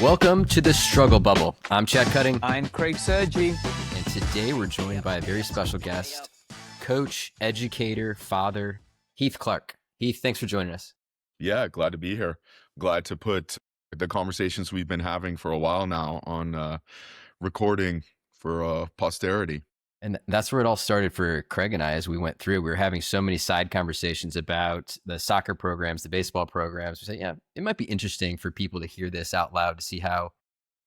Welcome to the Struggle Bubble. I'm Chad Cutting. I'm Craig Sergi. And today we're joined by a very special guest, coach, educator, father, Heath Clark. Heath, thanks for joining us. Yeah, glad to be here. Glad to put the conversations we've been having for a while now on recording for posterity. And that's where it all started for Craig and I as we went through. We were having so many side conversations about the soccer programs, the baseball programs. We said, yeah, it might be interesting for people to hear this out loud to see how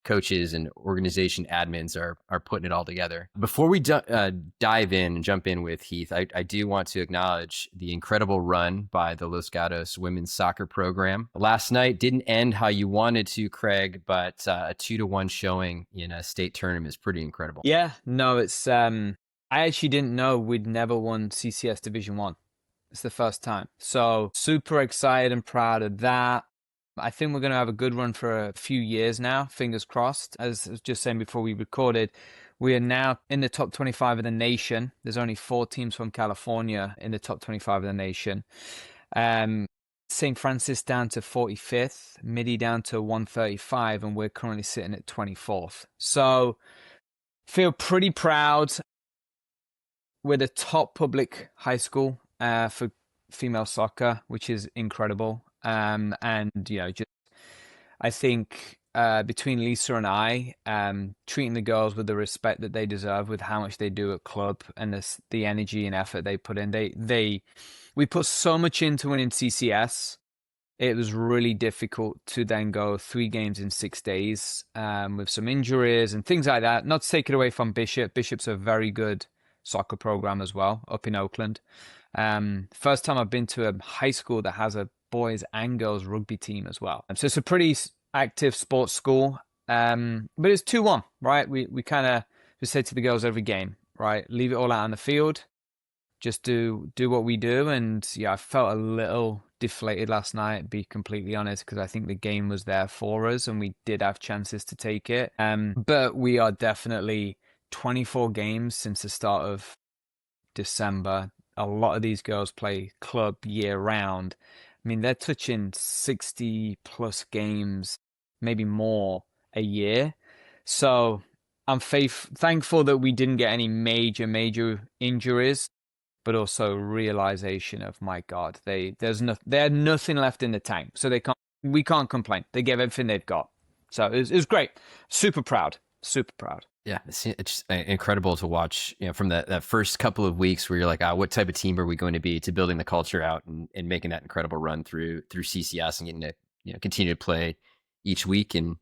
coaches and organization admins are putting it all together. Before we dive in and jump in with Heath, I do want to acknowledge the incredible run by the Los Gatos women's soccer program. Last night didn't end how you wanted to, Craig, but a 2-1 showing in a state tournament is pretty incredible. Yeah, no, it's I actually didn't know we'd never won CCS Division 1. It's the first time. So super excited and proud of that. I think we're going to have a good run for a few years now, fingers crossed. As I was just saying before we recorded, we are now in the top 25 of the nation. There's only 4 teams from California in the top 25 of the nation. St. Francis down to 45th, Midi down to 135, and we're currently sitting at 24th. So feel pretty proud. We're the top public high school for female soccer, which is incredible. And, you know, just I think between Lisa and I, treating the girls with the respect that they deserve with how much they do at club and the energy and effort they put in. We put so much into winning CCS. It was really difficult to then go 3 games in 6 days with some injuries and things like that. Not to take it away from Bishop. Bishop's a very good soccer program as well up in Oakland. First time I've been to a high school that has a boys and girls rugby team as well. So it's a pretty active sports school. But it's 2-1, right? We kind of just say to the girls every game, right? Leave it all out on the field. Just do what we do. And yeah, I felt a little deflated last night, to be completely honest, because I think the game was there for us and we did have chances to take it. But we are definitely 24 games since the start of December. A lot of these girls play club year round. I mean, they're touching 60 plus games, maybe more a year. So I'm thankful that we didn't get any major injuries, but also realization of, my God, they had nothing left in the tank. So we can't complain. They gave everything they've got. So it was great. Super proud. Yeah, it's incredible to watch, you know, from that first couple of weeks where you're like, what type of team are we going to be, to building the culture out and making that incredible run through CCS and getting to, you know, continue to play each week. And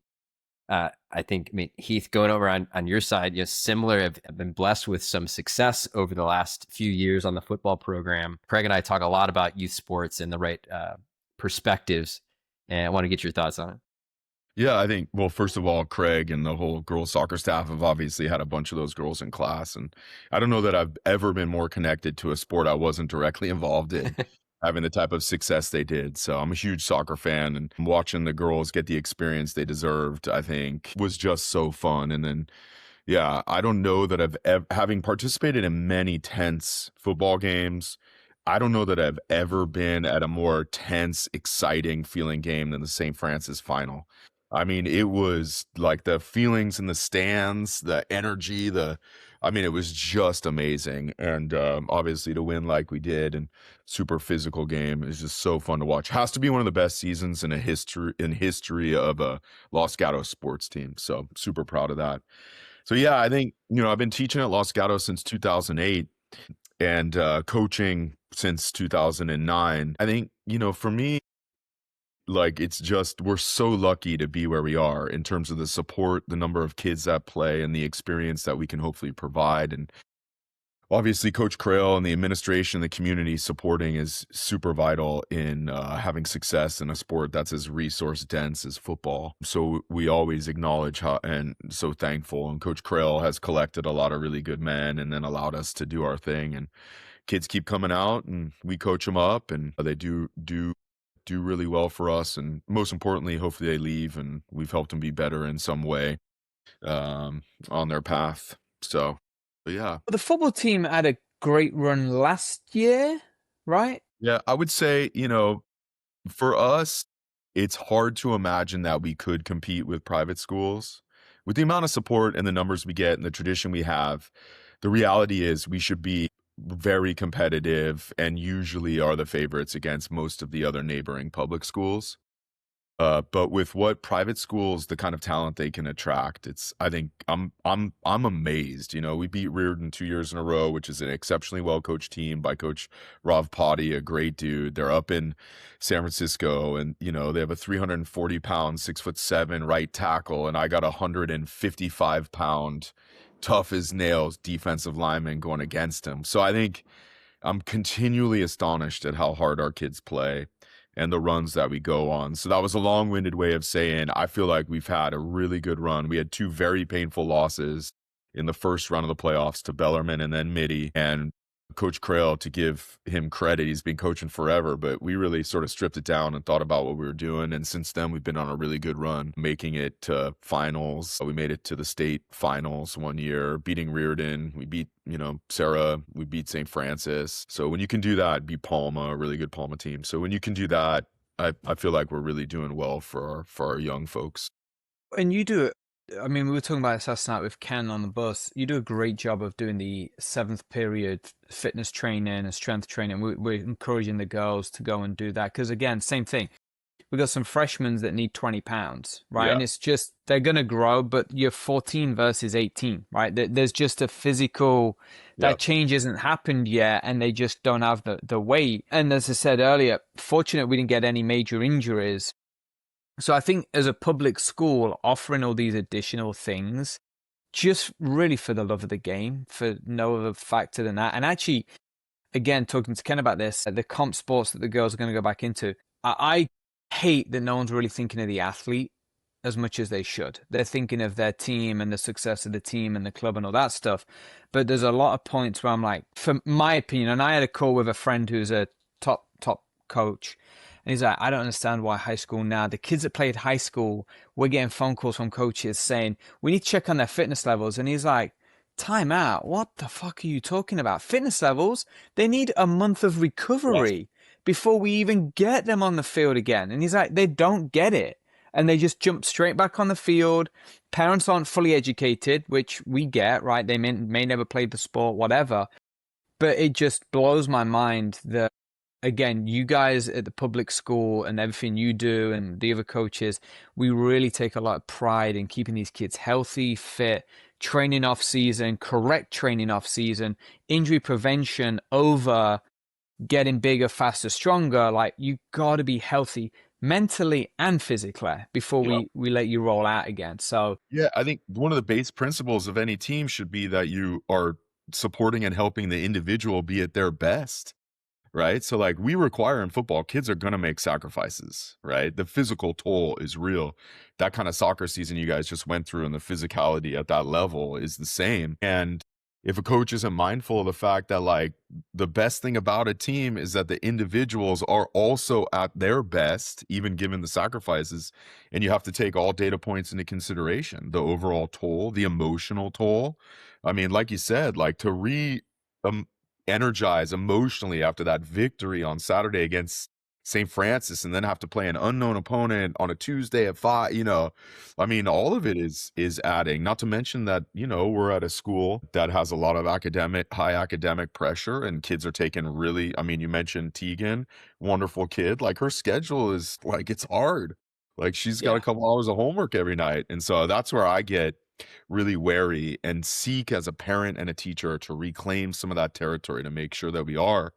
I think, Heath, going over on your side, you know, similar, have been blessed with some success over the last few years on the football program. Craig and I talk a lot about youth sports and the right perspectives, and I want to get your thoughts on it. Yeah, I think, well, first of all, Craig and the whole girls soccer staff have obviously had a bunch of those girls in class. And I don't know that I've ever been more connected to a sport I wasn't directly involved in, having the type of success they did. So I'm a huge soccer fan, and watching the girls get the experience they deserved, I think, was just so fun. And then, yeah, I don't know that having participated in many tense football games, I don't know that I've ever been at a more tense, exciting feeling game than the St. Francis final. I mean, it was like the feelings in the stands, the energy, it was just amazing. And obviously to win like we did, and super physical game, is just so fun to watch. Has to be one of the best seasons in history of a Los Gatos sports team. So super proud of that. So yeah, I think, you know, I've been teaching at Los Gatos since 2008 and coaching since 2009. I think, you know, for me, like, it's just, we're so lucky to be where we are in terms of the support, the number of kids that play, and the experience that we can hopefully provide. And obviously Coach Crail and the administration, the community supporting is super vital in having success in a sport that's as resource dense as football. So we always acknowledge how, and so thankful. And Coach Crail has collected a lot of really good men and then allowed us to do our thing. And kids keep coming out and we coach them up, and they do really well for us. And most importantly, hopefully they leave and we've helped them be better in some way on their path. So yeah. The football team had a great run last year, right? Yeah, I would say, you know, for us, it's hard to imagine that we could compete with private schools. With the amount of support and the numbers we get and the tradition we have, the reality is we should be very competitive and usually are the favorites against most of the other neighboring public schools. But with what private schools, the kind of talent they can attract, it's I think I'm amazed. You know, we beat Reardon 2 years in a row, which is an exceptionally well coached team by Coach Rav Patti, a great dude. They're up in San Francisco, and you know they have a 340 pound, 6'7" right tackle, and I got a 155 pound, tough as nails defensive lineman going against him. So I think I'm continually astonished at how hard our kids play and the runs that we go on. So that was a long-winded way of saying I feel like we've had a really good run. We had two very painful losses in the first round of the playoffs to Bellarmine and then Mitty. And Coach Crail, to give him credit, he's been coaching forever, but we really sort of stripped it down and thought about what we were doing. And since then, we've been on a really good run, making it to finals. We made it to the state finals one year, beating Reardon. We beat, you know, Sarah. We beat St. Francis. So when you can do that, beat Palma, a really good Palma team. So when you can do that, I feel like we're really doing well for our young folks. And you do it. I mean, we were talking about this last night with Ken on the bus. You do a great job of doing the seventh period fitness training and strength training. We're encouraging the girls to go and do that because, again, same thing. We got some freshmen that need 20 pounds, right? Yeah. And it's just they're gonna grow, but you're 14 versus 18, right? There's just a physical Yeah. that change hasn't happened yet, and they just don't have the weight. And as I said earlier, fortunate we didn't get any major injuries. So I think as a public school offering all these additional things, just really for the love of the game, for no other factor than that. And actually, again, talking to Ken about this, the comp sports that the girls are going to go back into, I hate that no one's really thinking of the athlete as much as they should. They're thinking of their team and the success of the team and the club and all that stuff. But there's a lot of points where I'm like, for my opinion, and I had a call with a friend who's a top coach. And he's like, I don't understand why high school now, the kids that played high school, we're getting phone calls from coaches saying, we need to check on their fitness levels. And he's like, time out. What the fuck are you talking about? Fitness levels? They need a month of recovery before we even get them on the field again. And he's like, they don't get it. And they just jump straight back on the field. Parents aren't fully educated, which we get, right? They may never played the sport, whatever. But it just blows my mind that, again, you guys at the public school and everything you do and the other coaches, we really take a lot of pride in keeping these kids healthy, fit, training off season, correct training off season, injury prevention over getting bigger, faster, stronger. Like, you got to be healthy mentally and physically before we let you roll out again. So Yeah, I think one of the base principles of any team should be that you are supporting and helping the individual be at their best. Right? So like we require in football, kids are going to make sacrifices, right? The physical toll is real. That kind of soccer season you guys just went through and the physicality at that level is the same. And if a coach isn't mindful of the fact that like the best thing about a team is that the individuals are also at their best, even given the sacrifices, and you have to take all data points into consideration, the overall toll, the emotional toll. I mean, like you said, like to um, energize emotionally after that victory on Saturday against St. Francis and then have to play an unknown opponent on a Tuesday at 5, you know. I mean, all of it is adding, not to mention that, you know, we're at a school that has a lot of high academic pressure and kids are taking really, I mean, you mentioned Tegan, wonderful kid, like her schedule is like it's hard. Like she's got a yeah, couple hours of homework every night. And so that's where I get really wary and seek as a parent and a teacher to reclaim some of that territory to make sure that we are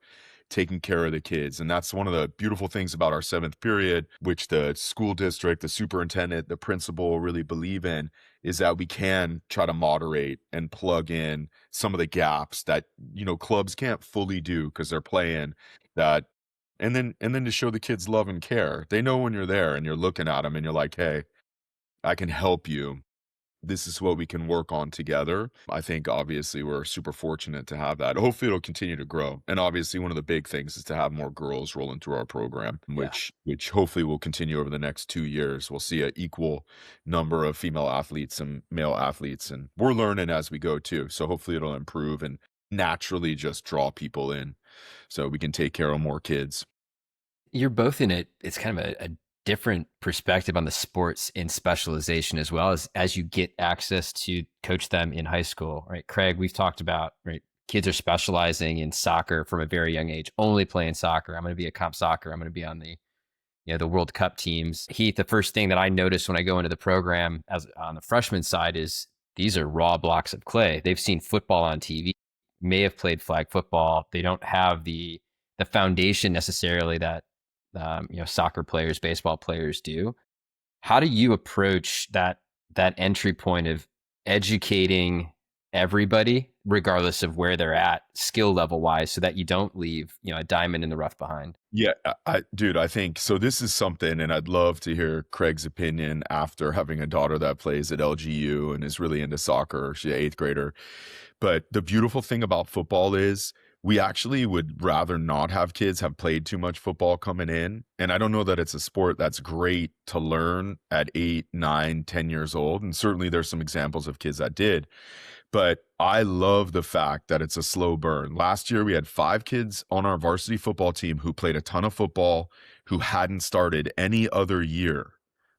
taking care of the kids. And that's one of the beautiful things about our seventh period, which the school district, the superintendent, the principal really believe in, is that we can try to moderate and plug in some of the gaps that, you know, clubs can't fully do because they're playing that. And then to show the kids love and care. They know when you're there and you're looking at them and you're like, hey, I can help you. This is what we can work on together. I think obviously we're super fortunate to have that. Hopefully it'll continue to grow. And obviously one of the big things is to have more girls rolling through our program, yeah. which hopefully will continue over the next 2 years. We'll see an equal number of female athletes and male athletes. And we're learning as we go too. So hopefully it'll improve and naturally just draw people in so we can take care of more kids. You're both in it. It's kind of a different perspective on the sports in specialization as well as you get access to coach them in high school, right? Craig, we've talked about, right? Kids are specializing in soccer from a very young age, only playing soccer. I'm going to be a comp soccer. I'm going to be on the World Cup teams. Heath, the first thing that I notice when I go into the program as on the freshman side is these are raw blocks of clay. They've seen football on TV, may have played flag football. They don't have the foundation necessarily that soccer players, baseball players do. How do you approach that entry point of educating everybody, regardless of where they're at, skill level wise, so that you don't leave a diamond in the rough behind? Yeah, dude, I think so. This is something, and I'd love to hear Craig's opinion after having a daughter that plays at LGU and is really into soccer. She's an eighth grader. But the beautiful thing about football is we actually would rather not have kids have played too much football coming in. And I don't know that it's a sport that's great to learn at 8, 9, 10 years old. And certainly there's some examples of kids that did. But I love the fact that it's a slow burn. Last year, we had 5 kids on our varsity football team who played a ton of football, who hadn't started any other year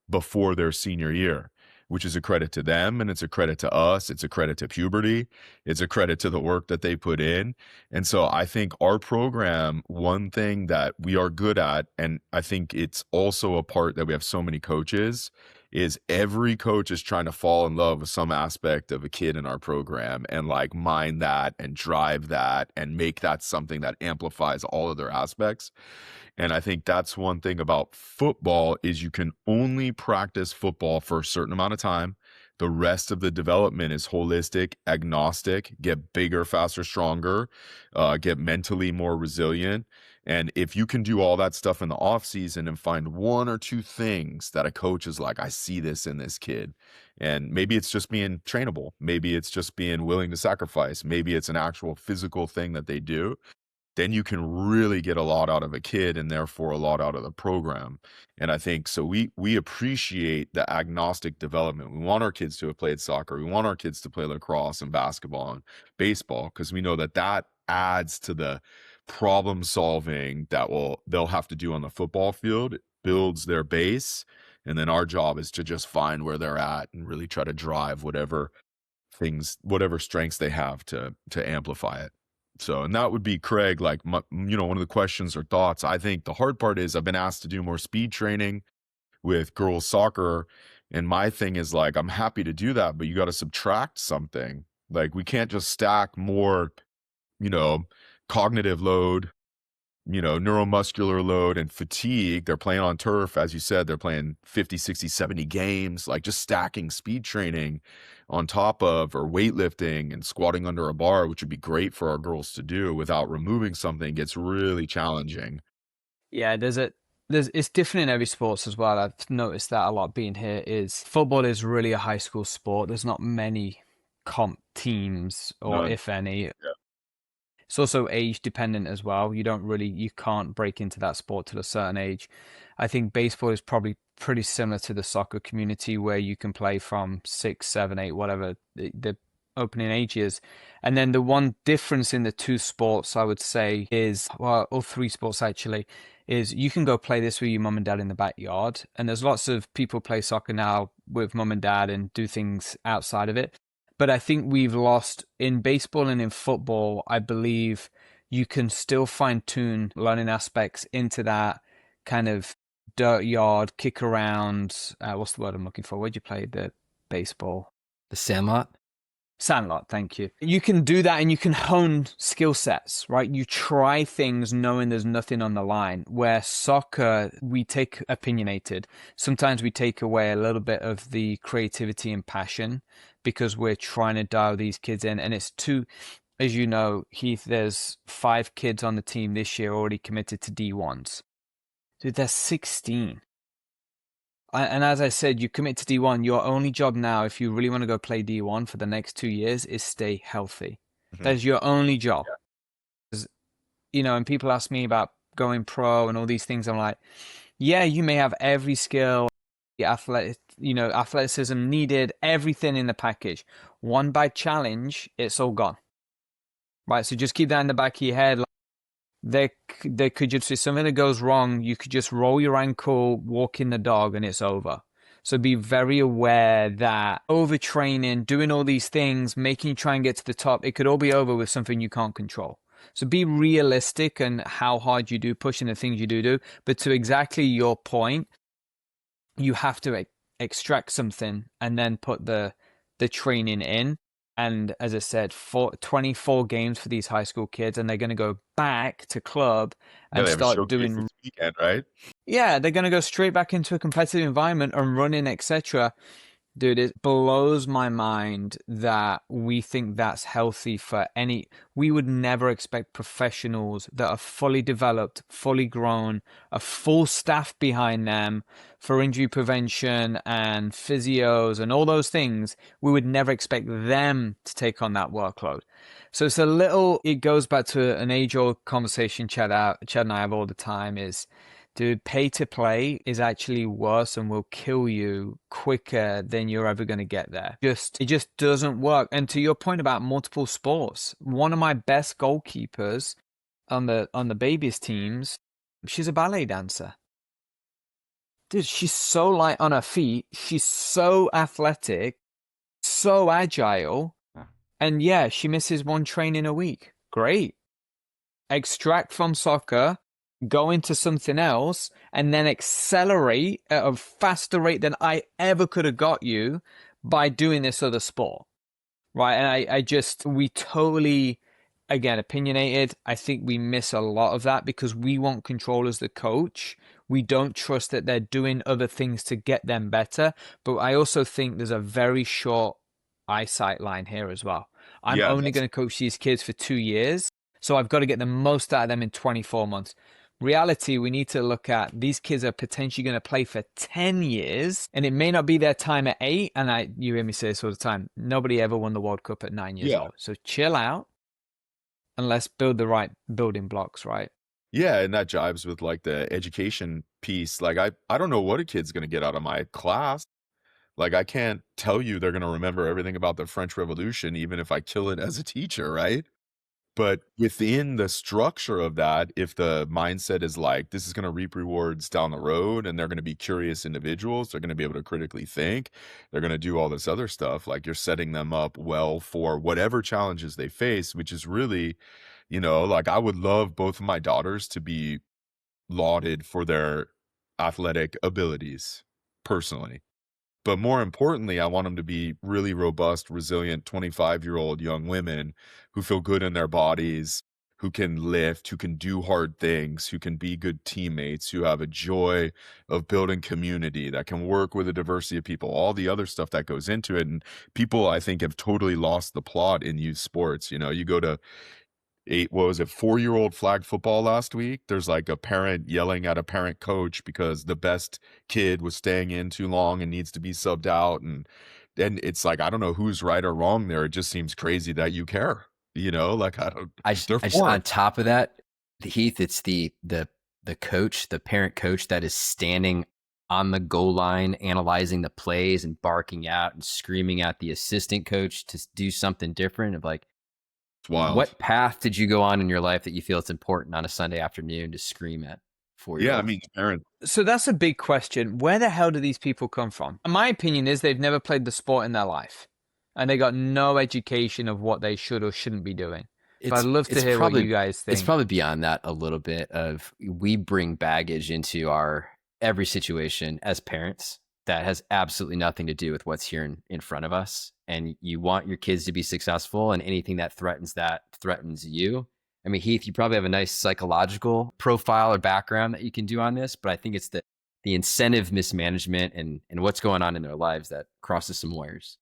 before their senior year, which is a credit to them. And it's a credit to us. It's a credit to puberty. It's a credit to the work that they put in. And so I think our program, one thing that we are good at, and I think it's also a part that we have so many coaches, is every coach is trying to fall in love with some aspect of a kid in our program and like mine that and drive that and make that something that amplifies all of their aspects. And I think that's one thing about football is you can only practice football for a certain amount of time. The rest of the development is holistic, agnostic, get bigger, faster, stronger, get mentally more resilient. And if you can do all that stuff in the off season and find 1 or 2 things that a coach is like, I see this in this kid. And maybe it's just being trainable. Maybe it's just being willing to sacrifice. Maybe it's an actual physical thing that they do, then you can really get a lot out of a kid and therefore a lot out of the program. And I think so we appreciate the agnostic development. We want our kids to have played soccer. We want our kids to play lacrosse and basketball and baseball because we know that that adds to the problem solving that they'll have to do on the football field. It builds their base. And then our job is to just find where they're at and really try to drive whatever strengths they have to amplify it. So, and that would be Craig, like, one of the questions or thoughts. I think the hard part is I've been asked to do more speed training with girls soccer. And my thing is like, I'm happy to do that, but you got to subtract something. Like we can't just stack more, cognitive load, neuromuscular load and fatigue. They're playing on turf. As you said, they're playing 50, 60, 70 games, like just stacking speed training on top of, or weightlifting and squatting under a bar, which would be great for our girls to do without removing something, gets really challenging. Yeah, it's different in every sports as well. I've noticed that a lot being here is football is really a high school sport. There's not many comp teams or None. if any. Yeah. It's also age dependent as well. You can't break into that sport till a certain age. I think baseball is probably pretty similar to the soccer community where you can play from 6, 7, 8, whatever the opening age is. And then the one difference in the 2 sports I would say is, well, or 3 sports actually, is you can go play this with your mum and dad in the backyard. And there's lots of people play soccer now with mum and dad and do things outside of it. But I think we've lost in baseball and in football. I believe you can still fine tune learning aspects into that kind of dirt yard, kick around. What's the word I'm looking for? Where'd you play the baseball? The Sandlot? Sandlot, thank you. You can do that and you can hone skill sets, right? You try things knowing there's nothing on the line. Where soccer, we take opinionated. Sometimes we take away a little bit of the creativity and passion because we're trying to dial these kids in. And it's too, as you know, Heath, there's 5 kids on the team this year already committed to D1s. Dude, there's 16. And as I said, you commit to D1, your only job now, if you really want to go play D1 for the next 2 years, is stay healthy. Mm-hmm. That's your only job. Yeah. And people ask me about going pro and all these things. I'm like, yeah, you may have every skill, athleticism needed, everything in the package. One bad challenge, it's all gone. Right, so just keep that in the back of your head. There could just be something that goes wrong. You could just roll your ankle, walk in the dog, and it's over. So be very aware that overtraining, doing all these things, making you try and get to the top, it could all be over with something you can't control. So be realistic and how hard you do pushing the things you do. But to exactly your point, you have to extract something and then put the training in. And as I said, 24 games for these high school kids, and they're going to go back to club Yeah, and they have a start showcase doing. this weekend, right? Yeah, they're going to go straight back into a competitive environment and running, etc. Dude, it blows my mind that we think that's healthy for any. We would never expect professionals that are fully developed, fully grown, a full staff behind them for injury prevention and physios and all those things. We would never expect them to take on that workload. So it goes back to an age-old conversation Chad and I have all the time is, dude, pay to play is actually worse and will kill you quicker than you're ever going to get there. It just doesn't work. And to your point about multiple sports, one of my best goalkeepers on the babies teams, she's a ballet dancer. Dude, she's so light on her feet. She's so athletic, so agile. And yeah, she misses one training a week. Great. Extract from soccer, go into something else, and then accelerate at a faster rate than I ever could have got you by doing this other sport. Right. And we totally, again, opinionated. I think we miss a lot of that because we want control as the coach. We don't trust that they're doing other things to get them better. But I also think there's a very short eyesight line here as well. I'm Yeah, only going to coach these kids for 2 years. So I've got to get the most out of them in 24 months. Reality, we need to look at these kids are potentially going to play for 10 years, and it may not be their time at 8. And you hear me say this all the time. Nobody ever won the World Cup at 9 years old. So chill out and let's build the right building blocks, right? Yeah, and that jives with like the education piece. Like I don't know what a kid's gonna get out of my class. Like I can't tell you they're gonna remember everything about the French Revolution, even if I kill it as a teacher, right? But within the structure of that, if the mindset is like, this is gonna reap rewards down the road, and they're gonna be curious individuals, they're gonna be able to critically think, they're gonna do all this other stuff, like you're setting them up well for whatever challenges they face, which is really, like I would love both of my daughters to be lauded for their athletic abilities, personally. But more importantly, I want them to be really robust, resilient 25-year-old young women who feel good in their bodies, who can lift, who can do hard things, who can be good teammates, who have a joy of building community, that can work with a diversity of people, all the other stuff that goes into it. And people, I think, have totally lost the plot in youth sports. You go to 4-year-old flag football last week. There's like a parent yelling at a parent coach because the best kid was staying in too long and needs to be subbed out. And then it's like, I don't know who's right or wrong there. It just seems crazy that you care, like they're I just foreign. on top of that, Heath, it's the coach, the parent coach that is standing on the goal line, analyzing the plays and barking out and screaming at the assistant coach to do something different. Of like, It's wild. what path did you go on in your life that you feel it's important on a Sunday afternoon to scream at 4-year-olds? Yeah, I mean, parents. So that's a big question. Where the hell do these people come from? My opinion is they've never played the sport in their life, and they got no education of what they should or shouldn't be doing. But I'd love to hear what you guys think. It's probably beyond that a little bit of we bring baggage into our every situation as parents that has absolutely nothing to do with what's here in front of us. And you want your kids to be successful, and anything that threatens you. I mean, Heath, you probably have a nice psychological profile or background that you can do on this, but I think it's the incentive mismanagement and what's going on in their lives that crosses some wires.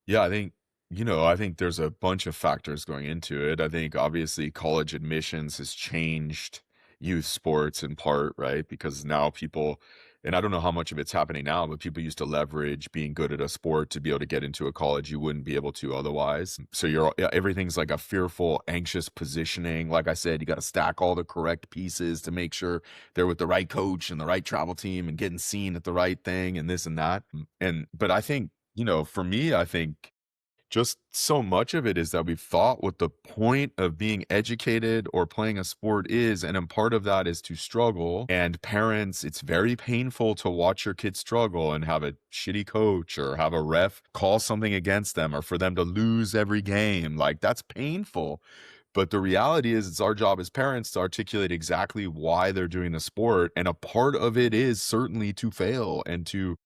Yeah, I think there's a bunch of factors going into it. I think obviously college admissions has changed youth sports in part, right? Because now people, and I don't know how much of it's happening now, but people used to leverage being good at a sport to be able to get into a college you wouldn't be able to otherwise. So everything's like a fearful, anxious positioning. Like I said, you got to stack all the correct pieces to make sure they're with the right coach and the right travel team and getting seen at the right thing and this and that. But I think, for me, I think just so much of it is that we've thought what the point of being educated or playing a sport is, and a part of that is to struggle. And parents, it's very painful to watch your kid struggle and have a shitty coach or have a ref call something against them or for them to lose every game. Like, that's painful. But the reality is, it's our job as parents to articulate exactly why they're doing the sport. And a part of it is certainly to fail and to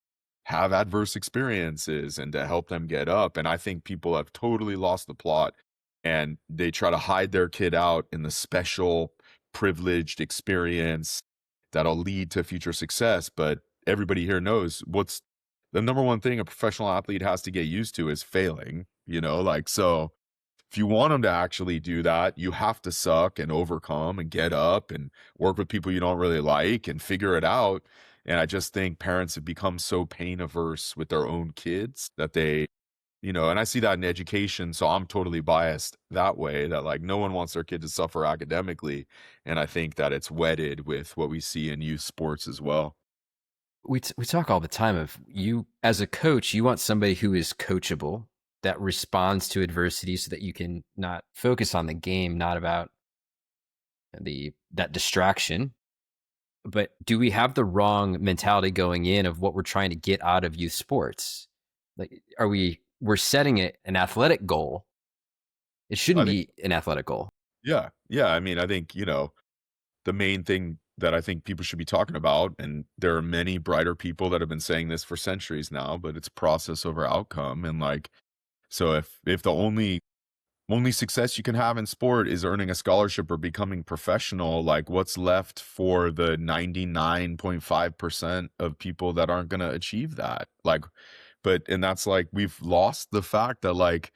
have adverse experiences and to help them get up. And I think people have totally lost the plot and they try to hide their kid out in the special privileged experience that'll lead to future success. But everybody here knows what's the number one thing a professional athlete has to get used to is failing, like, so if you want them to actually do that, you have to suck and overcome and get up and work with people you don't really like and figure it out. And I just think parents have become so pain averse with their own kids that and I see that in education. So I'm totally biased that way that like no one wants their kid to suffer academically. And I think that it's wedded with what we see in youth sports as well. We talk all the time of you as a coach, you want somebody who is coachable, that responds to adversity so that you can not focus on the game, not about that distraction. But do we have the wrong mentality going in of what we're trying to get out of youth sports? Like, we're setting it an athletic goal. It I shouldn't think, be an athletic goal. yeah. Yeah. I mean, I think, the main thing that I think people should be talking about, and there are many brighter people that have been saying this for centuries now, but it's process over outcome. And like, so if the only success you can have in sport is earning a scholarship or becoming professional, like what's left for the 99.5% of people that aren't going to achieve that? Like, and that's like, we've lost the fact that like,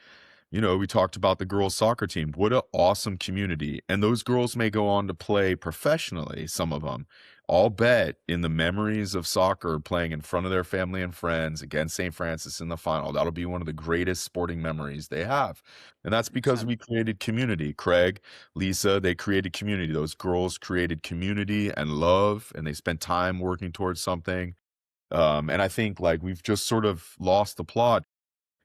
we talked about the girls soccer team. What an awesome community. And those girls may go on to play professionally, some of them. I'll bet in the memories of soccer playing in front of their family and friends against St. Francis in the final, that'll be one of the greatest sporting memories they have. And that's because 100%. we created community. Craig, Lisa, they created community. Those girls created community and love, and they spent time working towards something. And I think like we've just sort of lost the plot.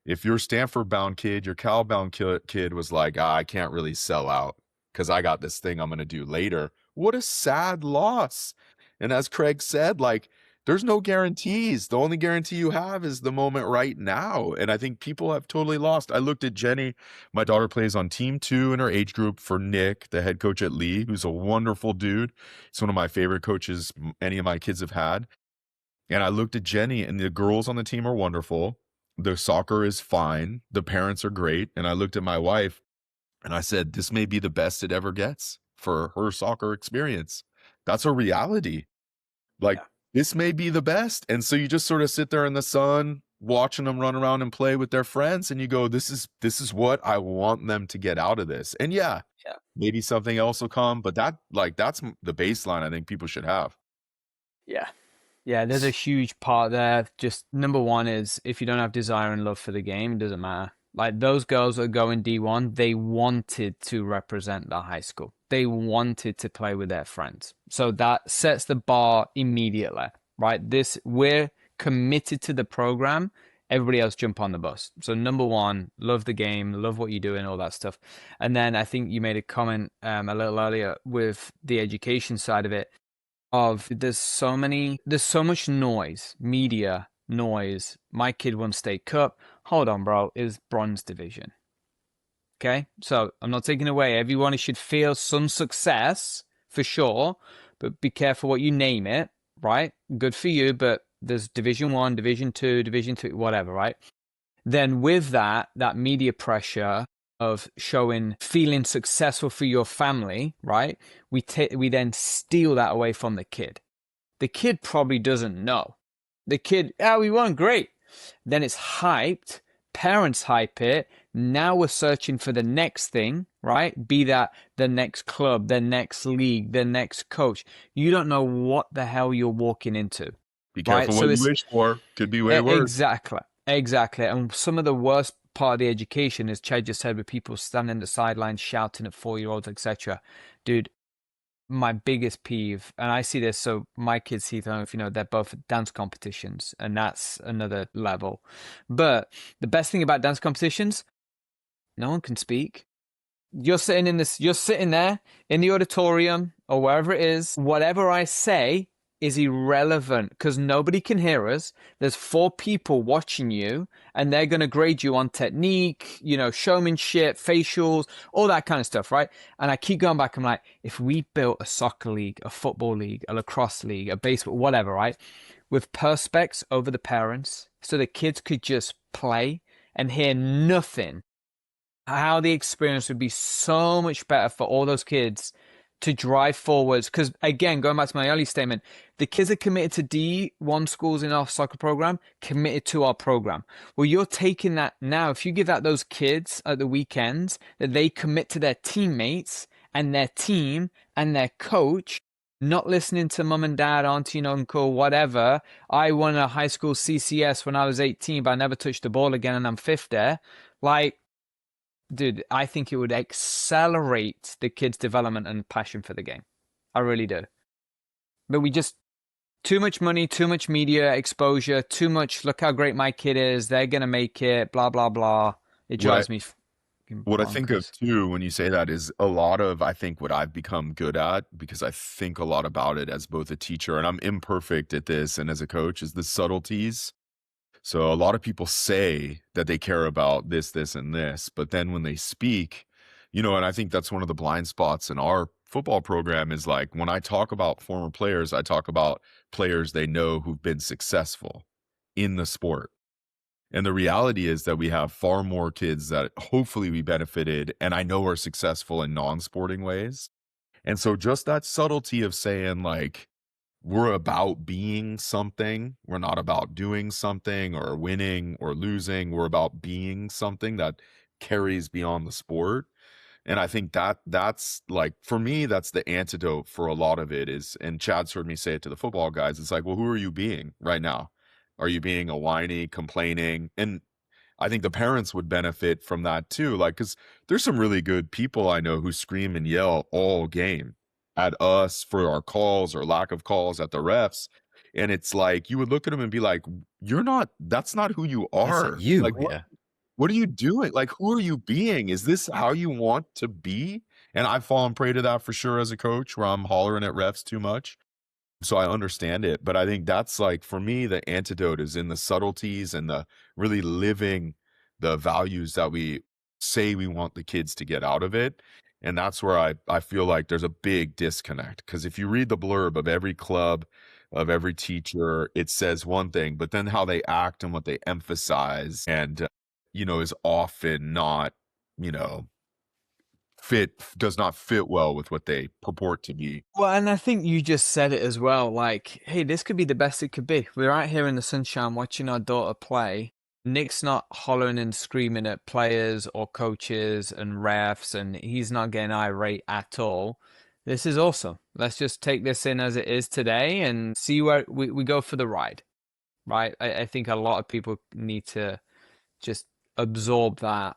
If your Stanford bound kid, your Cal bound kid was like, I can't really sell out because I got this thing I'm going to do later. What a sad loss. And as Craig said, like, there's no guarantees. The only guarantee you have is the moment right now. And I think people have totally lost. I looked at Jenny. My daughter plays on team 2 in her age group for Nick, the head coach at Lee, who's a wonderful dude. He's one of my favorite coaches any of my kids have had. And I looked at Jenny, and the girls on the team are wonderful. The soccer is fine. The parents are great. And I looked at my wife and I said, this may be the best it ever gets for her soccer experience. That's a reality. Like, Yeah. this may be the best. And so you just sort of sit there in the sun watching them run around and play with their friends, and you go, this is what I want them to get out of this. And yeah, Yeah. maybe something else will come, but that's the baseline I think people should have. Yeah. Yeah, there's a huge part there. Just number one is if you don't have desire and love for the game, it doesn't matter. Like those girls that go in D1, they wanted to represent the high school. They wanted to play with their friends. So that sets the bar immediately, right? We're committed to the program. Everybody else jump on the bus. So number one, love the game, love what you do and all that stuff. And then I think you made a comment a little earlier with the education side of it there's so much noise, media noise. My kid won state cup. Hold on, bro, is bronze division. Okay, so I'm not taking away. Everyone should feel some success for sure, but be careful what you name it, right? Good for you, but there's Division 1, Division 2, Division 3, whatever, right? Then with that media pressure of feeling successful for your family, right? We then steal that away from the kid. The kid probably doesn't know. The kid, we won, great. Then it's hyped. Parents hype it. Now we're searching for the next thing, right? Be that the next club, the next league, the next coach. You don't know what the hell you're walking into. Be careful what you wish for. Could be way worse. Exactly. And some of the worst part of the education, as Chad just said, with people standing in the sidelines shouting at 4-year-olds, etc. Dude, my biggest peeve, and I see this, so my kids, Heath, I don't know if you know, they're both at dance competitions, and that's another level. But the best thing about dance competitions, No one can speak. You're sitting there in the auditorium or wherever it is. Whatever I say is irrelevant because nobody can hear us. There's four people watching you and they're going to grade you on technique, showmanship, facials, all that kind of stuff, right? And I keep going back. I'm like, if we built a soccer league, a football league, a lacrosse league, a baseball, whatever, right? With perspex over the parents so the kids could just play and hear nothing, how the experience would be so much better for all those kids to drive forwards. Because again, going back to my early statement, the kids are committed to D1 schools in our soccer program, committed to our program. Well, you're taking that now. If you give that those kids at the weekends, that they commit to their teammates and their team and their coach, not listening to mum and dad, auntie and uncle, whatever. I won a high school CCS when I was 18, but I never touched the ball again and I'm fifth there. Like, dude, I think it would accelerate the kids' development and passion for the game. I really do. But we just, too much money, too much media exposure, too much, look how great my kid is, they're going to make it, blah, blah, blah. It drives me What I think of bonkers. too when you say that is a lot of, I think, what I've become good at, because I think a lot about it as both a teacher and I'm imperfect at this and as a coach, is the subtleties. So a lot of people say that they care about this, this, and this, but then when they speak, and I think that's one of the blind spots in our football program is like when I talk about former players, I talk about players they know who've been successful in the sport. And the reality is that we have far more kids that hopefully we benefited and I know are successful in non-sporting ways. And so just that subtlety of saying like, we're about being something. We're not about doing something or winning or losing. We're about being something that carries beyond the sport. And I think that's like, for me, that's the antidote for a lot of it is, and Chad's heard me say it to the football guys. It's like, well, who are you being right now? Are you being a whiny, complaining? And I think the parents would benefit from that too. Like, cause there's some really good people I know who scream and yell all game at us for our calls or lack of calls at the refs. And it's like, you would look at them and be like, that's not who you That's not are. Like, you. Yeah. what are you doing? Like, who are you being? Is this how you want to be? And I've fallen prey to that for sure as a coach where I'm hollering at refs too much. So I understand it, but I think that's like, for me, the antidote is in the subtleties and the really living the values that we say we want the kids to get out of it. And that's where I feel like there's a big disconnect. Because if you read the blurb of every club, of every teacher, it says one thing, but then how they act and what they emphasize and, is often not, you know, does not fit well with what they purport to be. Well, and I think you just said it as well. Like, hey, this could be the best it could be. We're out here in the sunshine watching our daughter play. Nick's not hollering and screaming at players or coaches and refs, and he's not getting irate at all. This is awesome. Let's just take this in as it is today and see where we go for the ride, right? I think a lot of people need to just absorb that.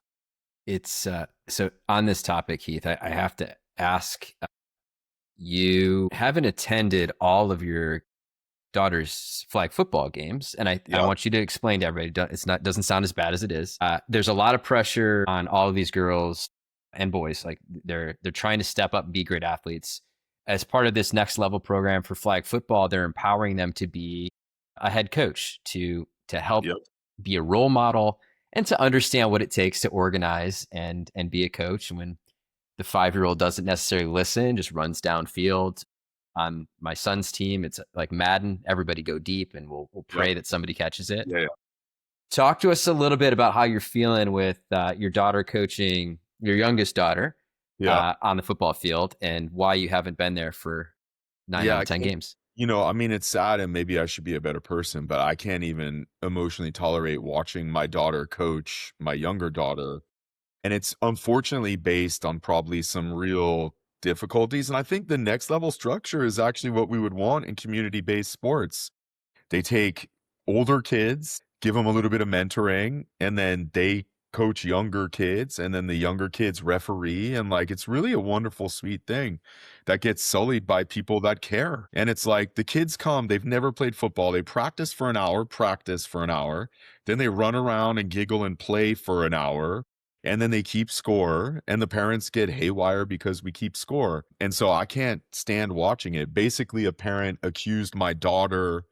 It's so on this topic, Heath, I have to ask, you haven't attended all of your daughter's flag football games, and I Yeah. want you to explain to everybody. Doesn't sound as bad as it is. There's a lot of pressure on all of these girls and boys. Like they're trying to step up and be great athletes. As part of this next level program for flag football, they're empowering them to be a head coach, to help Yep. be a role model and to understand what it takes to organize and be a coach. And when the 5-year-old doesn't necessarily listen, just runs downfield. On my son's team, it's like Madden. Everybody go deep, and we'll Yep. pray that somebody catches it. Yeah. Talk to us a little bit about how you're feeling with your daughter coaching your youngest daughter Yeah. on the football field, and why you haven't been there for 9 out I of 10 can't, games. I mean, it's sad and maybe I should be a better person, but I can't even emotionally tolerate watching my daughter coach my younger daughter. And it's unfortunately based on probably some real difficulties. And I think the next level structure is actually what we would want in community-based sports. They take older kids, give them a little bit of mentoring, and then they coach younger kids, and then the younger kids referee. And like, it's really a wonderful, sweet thing that gets sullied by people that care. And it's like the kids come, they've never played football. They practice for an hour, then they run around and giggle and play for an hour. and then they keep score, and the parents get haywire because we keep score. And so I can't stand watching it. Basically, a parent accused my daughter,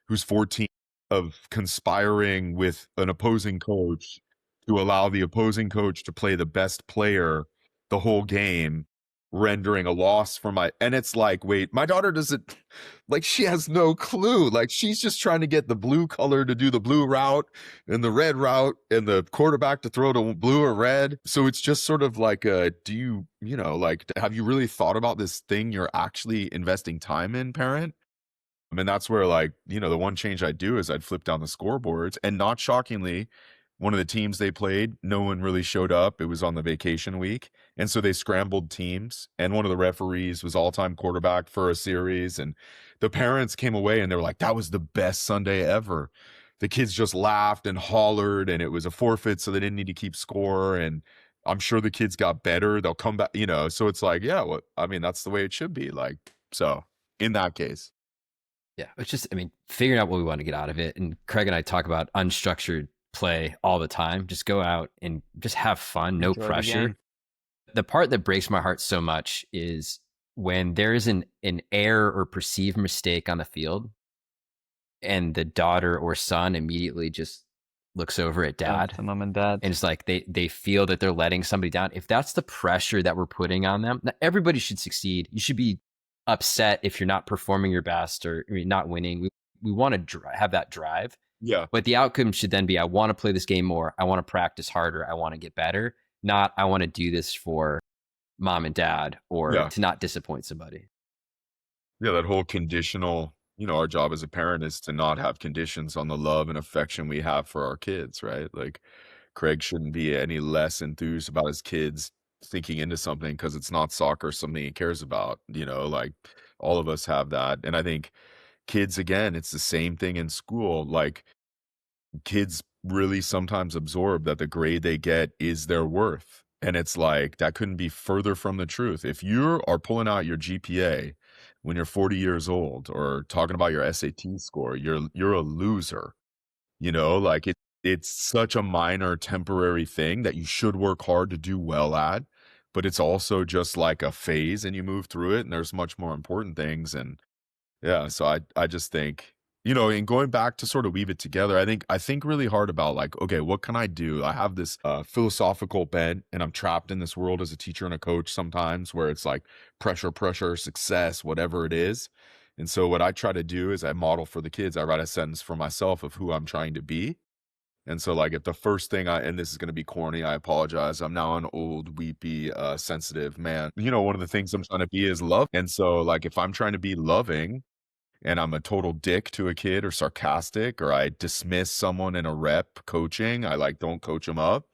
who's 14, of conspiring with an opposing coach to allow the opposing coach to play the best player the whole game, rendering a loss for my. And it's like, wait, my daughter doesn't, like, she has no clue. Like, she's just trying to get the blue color to do the blue route and the red route and the quarterback to throw to blue or red. So it's just sort of like, do you, like, have you really thought about this thing you're actually investing time in, parent? I mean, that's where, like, the one change I'd do is I'd flip down the scoreboards, and not shockingly, one of the teams they played, no one really showed up. It was on the vacation week, and so they scrambled teams, and one of the referees was all-time quarterback for a series, and the parents came away and they were like, "That was the best Sunday ever." The kids just laughed and hollered, and it was a forfeit, so they didn't need to keep score, and I'm sure the kids got better. They'll come back, so it's like, yeah, well, I mean, that's the way it should be, like, so in that case. Yeah, it's just, I mean, figuring out what we want to get out of it. And Craig and I talk about unstructured play all the time. Just go out and just have fun, no Enjoy the pressure. game. The part that breaks my heart so much is when there is an error or perceived mistake on the field, and the daughter or son immediately just looks over at dad, To mom and dad. and it's like they feel that they're letting somebody down. If that's the pressure that we're putting on them, everybody should succeed. You should be upset if you're not performing your best, or not winning. We want to have that drive, Yeah. but the outcome should then be, I want to play this game more. I want to practice harder. I want to get better. Not, I want to do this for mom and dad, or Yeah. to not disappoint somebody. Yeah, that whole conditional, our job as a parent is to not have conditions on the love and affection we have for our kids, right? Like, Craig shouldn't be any less enthused about his kids thinking into something because it's not soccer, something he cares about, like, all of us have that. And I think kids, again, it's the same thing in school. Like, kids really sometimes absorb that the grade they get is their worth. And it's like, that couldn't be further from the truth. If you are pulling out your GPA when you're 40 years old, or talking about your SAT score, you're a loser. Like, it's such a minor temporary thing that you should work hard to do well at, but it's also just like a phase, and you move through it, and there's much more important things. And yeah, so I just think, and going back to sort of weave it together, I think really hard about, like, okay, what can I do? I have this philosophical bent, and I'm trapped in this world as a teacher and a coach sometimes, where it's like pressure, success, whatever it is. And so what I try to do is I model for the kids. I write a sentence for myself of who I'm trying to be. And so, like, if the first thing and this is going to be corny, I apologize. I'm now an old, weepy, sensitive man. One of the things I'm trying to be is love. And so, like, if I'm trying to be loving, and I'm a total dick to a kid, or sarcastic, or I dismiss someone in a rep coaching, I, like, don't coach them up,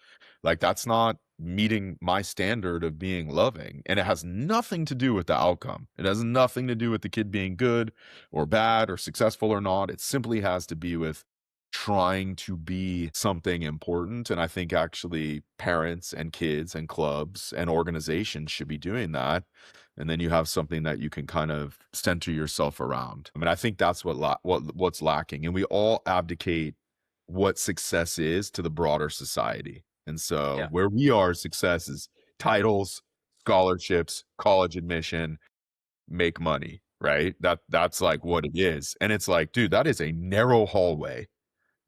like, that's not meeting my standard of being loving. And it has nothing to do with the outcome. It has nothing to do with the kid being good or bad or successful or not. It simply has to be with trying to be something important. And I think actually parents and kids and clubs and organizations should be doing that. And then you have something that you can kind of center yourself around. I mean, I think that's what's lacking. And we all abdicate what success is to the broader society. And so Yeah. where we are, success is titles, scholarships, college admission, make money, right? That's like what it is. And it's like, dude, that is a narrow hallway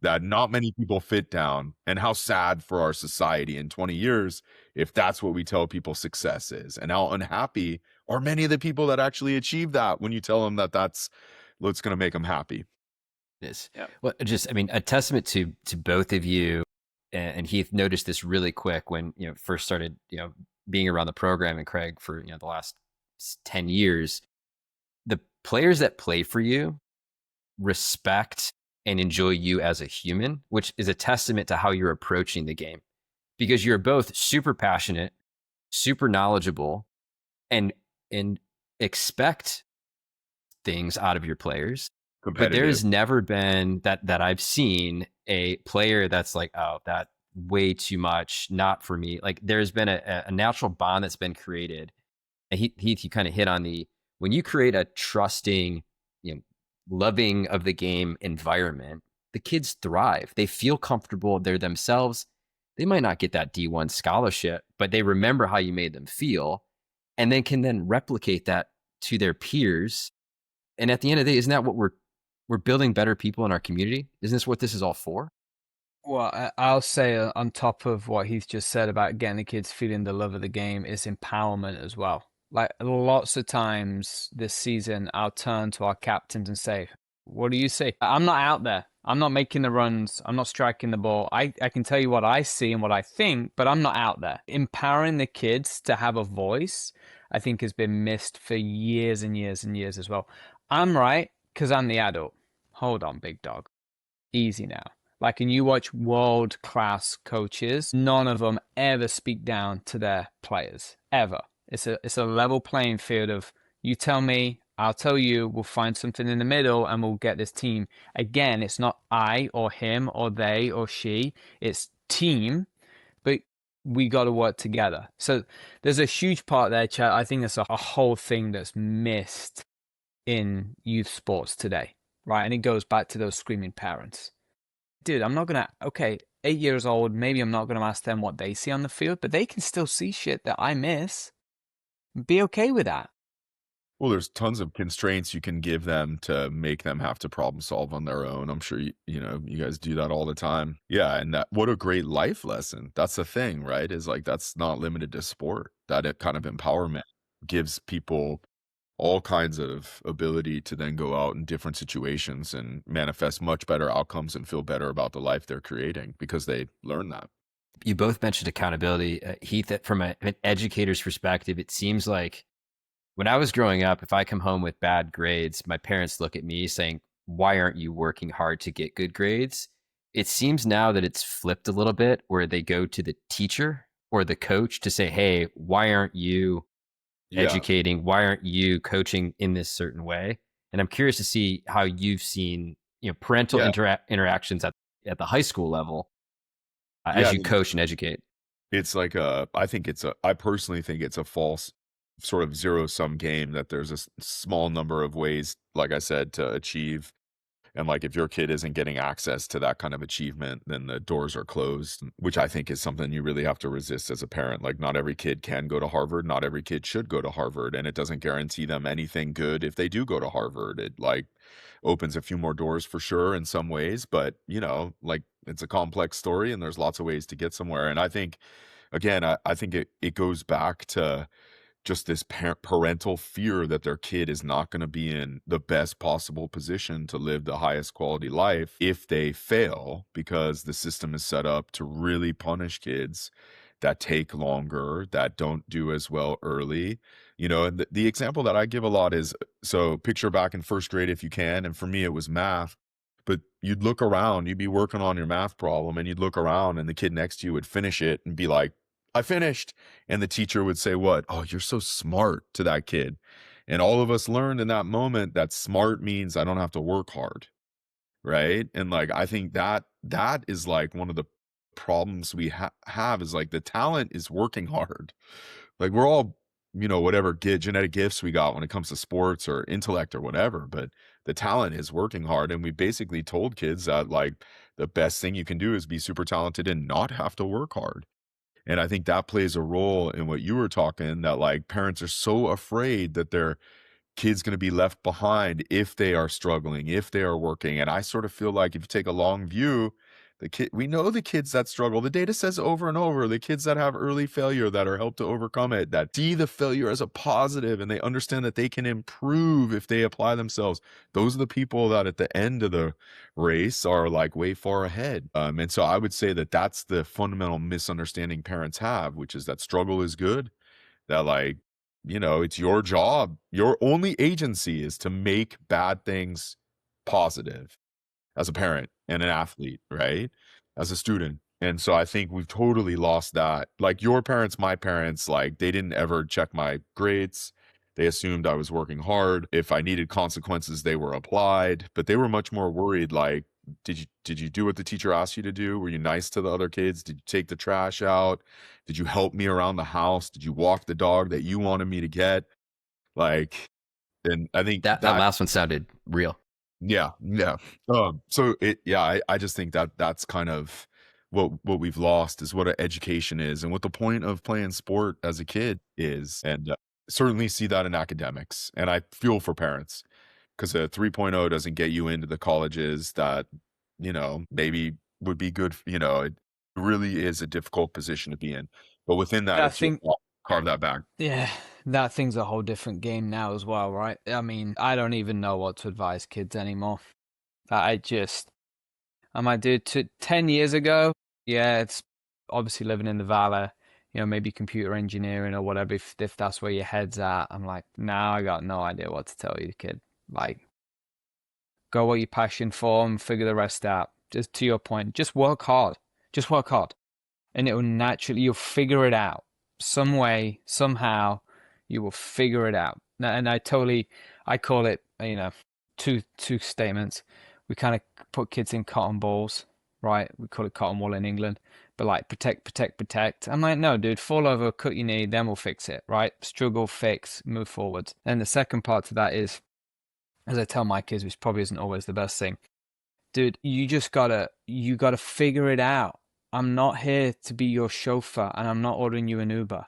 that not many people fit down. And how sad for our society in 20 years if that's what we tell people success is. And how unhappy are many of the people that actually achieve that when you tell them that that's what's going to make them happy. It is. Yep. Well, just, I mean, a testament to both of you. And Heath noticed this really quick when first started being around the program, and Craig for the last 10 years. The players that play for you respect and enjoy you as a human, which is a testament to how you're approaching the game, because you're both super passionate, super knowledgeable, and expect things out of your players. But there's never been that I've seen a player that's like, oh, that way too much, not for me. Like, there's been a natural bond that's been created. And Heath, you kind of hit on when you create a trusting, loving of the game environment, the kids thrive. They feel comfortable. They're themselves. they might not get that D1 scholarship, but they remember how you made them feel and then can then replicate that to their peers. And at the end of the day, isn't that what we're building better people in our community? Isn't this what this is all for? Well, I'll say on top of what he's just said about getting the kids feeling the love of the game is empowerment as well. Like lots of times this season, I'll turn to our captains and say, "What do you see?" I'm not out there. I'm not making the runs. I'm not striking the ball. I can tell you what I see and what I think, but I'm not out there. Empowering the kids to have a voice, I think, has been missed for years and years and years as well. I'm right because I'm the adult. Hold on, big dog. Easy now. Like, and you watch world class coaches, none of them ever speak down to their players, ever. It's a level playing field of you tell me, I'll tell you, we'll find something in the middle and we'll get this team. Again, it's not I or him or they or she, it's team, but we got to work together. So there's a huge part there, Chad. I think there's a whole thing that's missed in youth sports today, right? And it goes back to those screaming parents. Dude, I'm not gonna, okay, 8 years old, maybe I'm not gonna ask them what they see on the field, but they can still see shit that I miss. Be okay with that. Well, there's tons of constraints you can give them to make them have to problem solve on their own. I'm sure you guys do that all the time. Yeah, and that what a great life lesson. That's the thing, right? Is like that's not limited to sport. Kind of empowerment gives people all kinds of ability to then go out in different situations and manifest much better outcomes and feel better about the life they're creating because they learn that. You both mentioned accountability. Heath, from an educator's perspective, it seems like when I was growing up, if I come home with bad grades, my parents look at me saying, "Why aren't you working hard to get good grades?" It seems now that it's flipped a little bit where they go to the teacher or the coach to say, "Hey, why aren't you Yeah. educating? Why aren't you coaching in this certain way?" And I'm curious to see how you've seen, parental Yeah. interactions at the high school level Yeah. as you coach and educate. It's like I personally think it's a false sort of zero-sum game that there's a small number of ways, like I said, to achieve. And like if your kid isn't getting access to that kind of achievement, then the doors are closed, which I think is something you really have to resist as a parent. Like not every kid can go to Harvard, not every kid should go to Harvard, and it doesn't guarantee them anything good if they do go to Harvard. It like opens a few more doors for sure in some ways, but like it's a complex story and there's lots of ways to get somewhere. And I think again, I think it goes back to just this parental fear that their kid is not going to be in the best possible position to live the highest quality life if they fail, because the system is set up to really punish kids that take longer, that don't do as well early. And the example that I give a lot is, so picture back in first grade if you can, and for me it was math. But you'd look around, you'd be working on your math problem, and you'd look around, and the kid next to you would finish it and be like, "I finished." And the teacher would say, "What? Oh, you're so smart," to that kid. And all of us learned in that moment that smart means I don't have to work hard. Right? And like I think that is like one of the problems we have is like the talent is working hard. Like we're all, whatever genetic gifts we got when it comes to sports or intellect or whatever, but the talent is working hard. And we basically told kids that like the best thing you can do is be super talented and not have to work hard. And I think that plays a role in what you were talking, that like parents are so afraid that their kid's gonna be left behind if they are struggling, if they are working. And I sort of feel like if you take a long view, we know the kids that struggle. The data says over and over, the kids that have early failure that are helped to overcome it, that see the failure as a positive and they understand that they can improve if they apply themselves. Those are the people that at the end of the race are like way far ahead. And so I would say that that's the fundamental misunderstanding parents have, which is that struggle is good, that like, it's your job. Your only agency is to make bad things positive as a parent and an athlete, right? As a student. And so I think we've totally lost that. Like your parents, my parents, like they didn't ever check my grades. They assumed I was working hard. If I needed consequences, they were applied, but they were much more worried like, did you do what the teacher asked you to do? Were you nice to the other kids? Did you take the trash out? Did you help me around the house? Did you walk the dog that you wanted me to get? Like, and I think That that last one sounded real. yeah, yeah. So yeah, I just think that that's kind of what we've lost is what education is and what the point of playing sport as a kid is. And certainly see that in academics. And I feel for parents because a 3.0 doesn't get you into the colleges that, maybe would be good. It really is a difficult position to be in. But within that, I it's your think, fault. Carve that back. yeah, that thing's a whole different game now as well, right? I mean, I don't even know what to advise kids anymore. I just, I might do it to 10 years ago. Yeah, it's obviously living in the valley, maybe computer engineering or whatever, if that's where your head's at. I'm like, now I got no idea what to tell you, kid. Like, go what you're passionate for and figure the rest out. Just to your point, just work hard. Just work hard. And it will naturally, you'll figure it out. Some way, somehow, you will figure it out. And I call it, two statements. We kind of put kids in cotton balls, right? We call it cotton wool in England, but like protect, protect, protect. I'm like, no, dude, fall over, cut your knee, then we'll fix it, right? Struggle, fix, move forward. And the second part to that is, as I tell my kids, which probably isn't always the best thing, dude, you gotta figure it out. I'm not here to be your chauffeur and I'm not ordering you an Uber.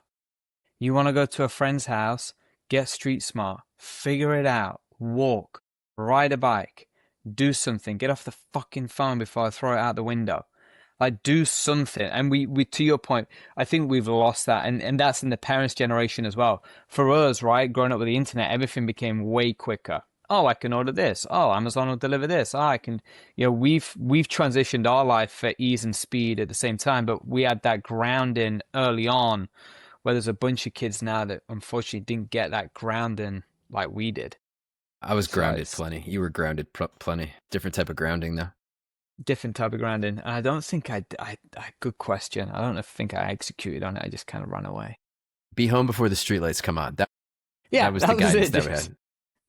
You want to go to a friend's house, get street smart, figure it out, walk, ride a bike, do something, get off the fucking phone before I throw it out the window. Like, do something. And we to your point, I think we've lost that. And that's in the parents' generation as well. For us, right, growing up with the internet, everything became way quicker. Oh, I can order this. Oh, Amazon will deliver this. Oh, I can, we've transitioned our life for ease and speed at the same time, but we had that grounding early on where there's a bunch of kids now that unfortunately didn't get that grounding like we did. I was So grounded it's plenty. You were grounded plenty. Different type of grounding though. different type of grounding. And I don't think good question. I don't think I executed on it. I just kind of ran away. Be home before the streetlights come on. That Yeah, was the that was guidance it. that we had.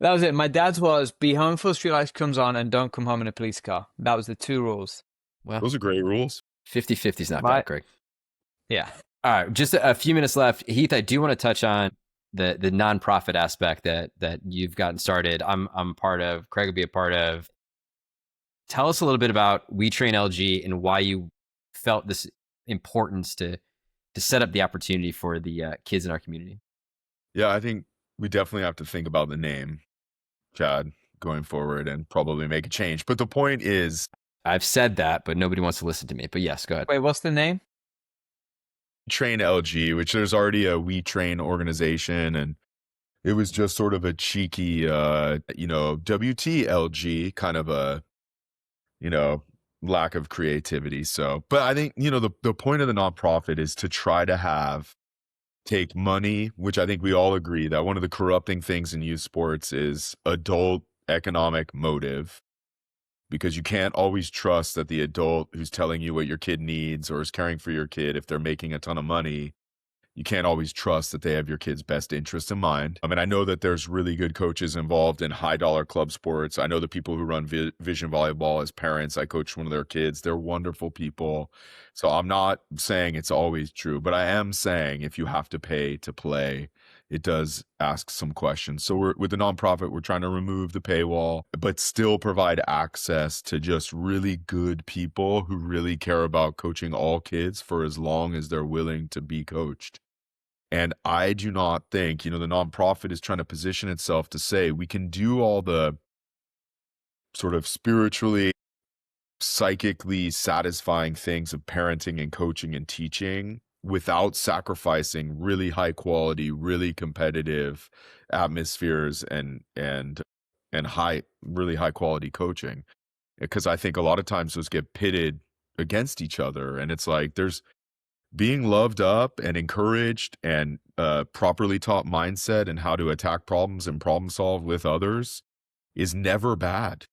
That was it. My dad's was be home before streetlights comes on and don't come home in a police car. That was the two rules. Well, Those are great rules. 50-50 is not Right? bad, Greg. Yeah. All right, just a few minutes left. Heath, I do want to touch on the nonprofit aspect that you've gotten started. I'm part of. Craig will be a part of. Tell us a little bit about We Train LG and why you felt this importance to set up the opportunity for the kids in our community. Yeah, I think we definitely have to think about the name, Chad, going forward and probably make a change. But the point is, I've said that, but nobody wants to listen to me. But yes, go ahead. Wait, what's the name? Train LG, which there's already a We Train organization, and it was just sort of a cheeky, WTLG kind of a, you know, lack of creativity. So, but I think, the point of the nonprofit is to try to take money, which I think we all agree that one of the corrupting things in youth sports is adult economic motive, because you can't always trust that the adult who's telling you what your kid needs or is caring for your kid, if they're making a ton of money, you can't always trust that they have your kid's best interest in mind. I mean, I know that there's really good coaches involved in high dollar club sports. I know the people who run Vision Volleyball as parents. I coach one of their kids. They're wonderful people. So I'm not saying it's always true, but I am saying if you have to pay to play, it does ask some questions. So with the nonprofit, we're trying to remove the paywall, but still provide access to just really good people who really care about coaching all kids for as long as they're willing to be coached. And I do not think, the nonprofit is trying to position itself to say we can do all the sort of spiritually, psychically satisfying things of parenting and coaching and teaching without sacrificing really high quality, really competitive atmospheres and really high quality coaching. Because I think a lot of times those get pitted against each other. And it's like there's being loved up and encouraged and properly taught mindset and how to attack problems and problem solve with others is never bad.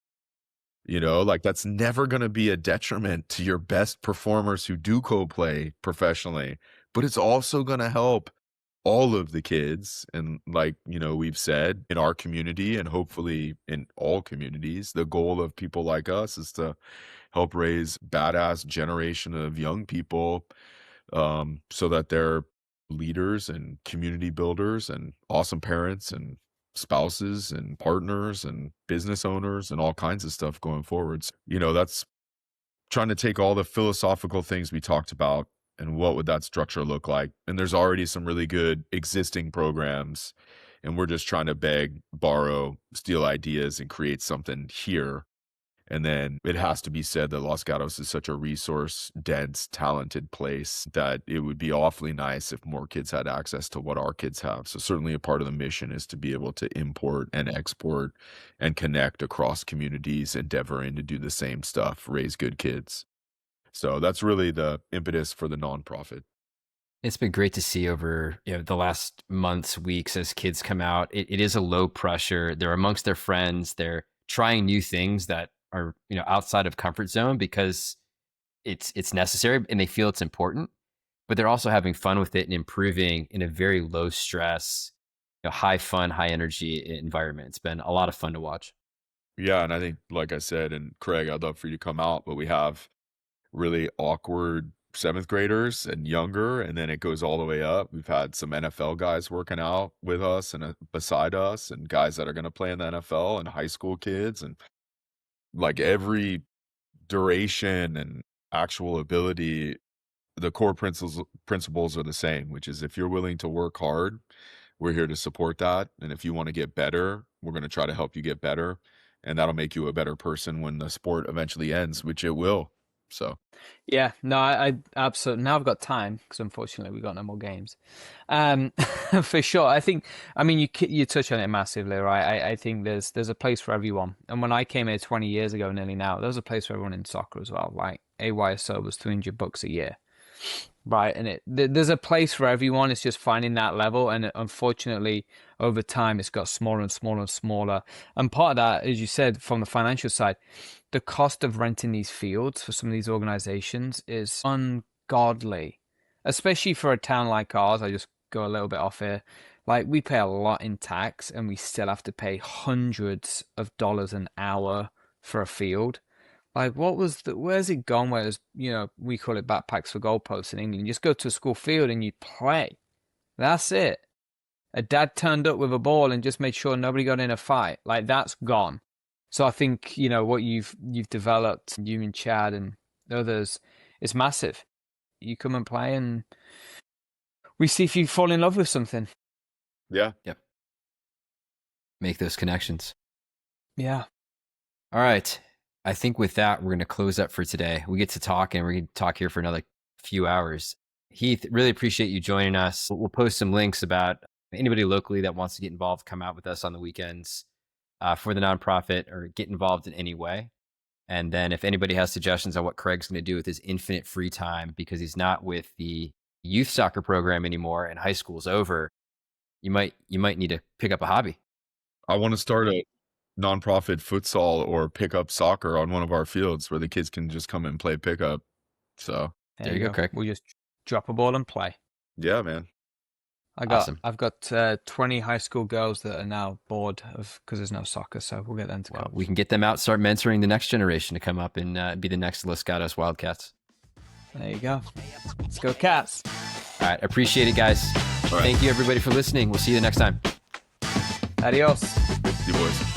Like that's never going to be a detriment to your best performers who do co-play professionally, but it's also going to help all of the kids. And like, we've said in our community and hopefully in all communities, the goal of people like us is to help raise badass generation of young people, so that they're leaders and community builders and awesome parents and spouses and partners and business owners and all kinds of stuff going forwards. That's trying to take all the philosophical things we talked about and what would that structure look like. And there's already some really good existing programs, and we're just trying to beg, borrow, steal ideas and create something here. And then it has to be said that Los Gatos is such a resource dense, talented place that it would be awfully nice if more kids had access to what our kids have. So certainly a part of the mission is to be able to import and export and connect across communities, endeavoring to do the same stuff, raise good kids. So that's really the impetus for the nonprofit. It's been great to see over the last months, weeks as kids come out. It is a low pressure. They're amongst their friends. They're trying new things that are outside of comfort zone because it's necessary and they feel it's important. But they're also having fun with it and improving in a very low stress, high fun, high energy environment. It's been a lot of fun to watch. Yeah, and I think, like I said, and Craig, I'd love for you to come out, but we have really awkward seventh graders and younger, and then it goes all the way up. We've had some NFL guys working out with us and beside us, and guys that are going to play in the NFL, and high school kids, and like every duration and actual ability, the core principles are the same, which is if you're willing to work hard, we're here to support that. And if you want to get better, we're going to try to help you get better. And that'll make you a better person when the sport eventually ends, which it will. So, Yeah, no, I absolutely. Now I've got time because unfortunately we got no more games. For sure. I mean, you touch on it massively, right? I think there's a place for everyone. And when I came here 20 years ago, nearly now, there was a place for everyone in soccer as well. Like AYSO was $300 a year, right? And there's a place for everyone. It's just finding that level. And unfortunately, over time, it's got smaller and smaller and smaller. And part of that, as you said, from the financial side, the cost of renting these fields for some of these organizations is ungodly, especially for a town like ours. I just go a little bit off here. Like, we pay a lot in tax and we still have to pay hundreds of dollars an hour for a field. Like, where's it gone? Whereas, we call it backpacks for goalposts in England. You just go to a school field and you play. That's it. A dad turned up with a ball and just made sure nobody got in a fight. Like, that's gone. So I think, what you've developed, you and Chad and others, is massive. You come and play and we see if you fall in love with something. yeah. Yep. Make those connections. Yeah. All right. I think with that, we're going to close up for today. We get to talk and we're going to talk here for another few hours. Heath, really appreciate you joining us. We'll post some links about anybody locally that wants to get involved, come out with us on the weekends for the nonprofit or get involved in any way. And then if anybody has suggestions on what Craig's going to do with his infinite free time, because he's not with the youth soccer program anymore and high school's over, you might need to pick up a hobby. I want to start a nonprofit futsal or pickup soccer on one of our fields where the kids can just come and play pickup. So there you go, Craig. We'll just drop a ball and play. Yeah, man. Awesome. I've got 20 high school girls that are now bored because there's no soccer, so we'll get them to go. We can get them out, start mentoring the next generation to come up and be the next Los Gatos Wildcats. There you go. Let's go Cats. All right. Appreciate it, guys. Right. Thank you, everybody, for listening. We'll see you next time. Adios. See you, boys.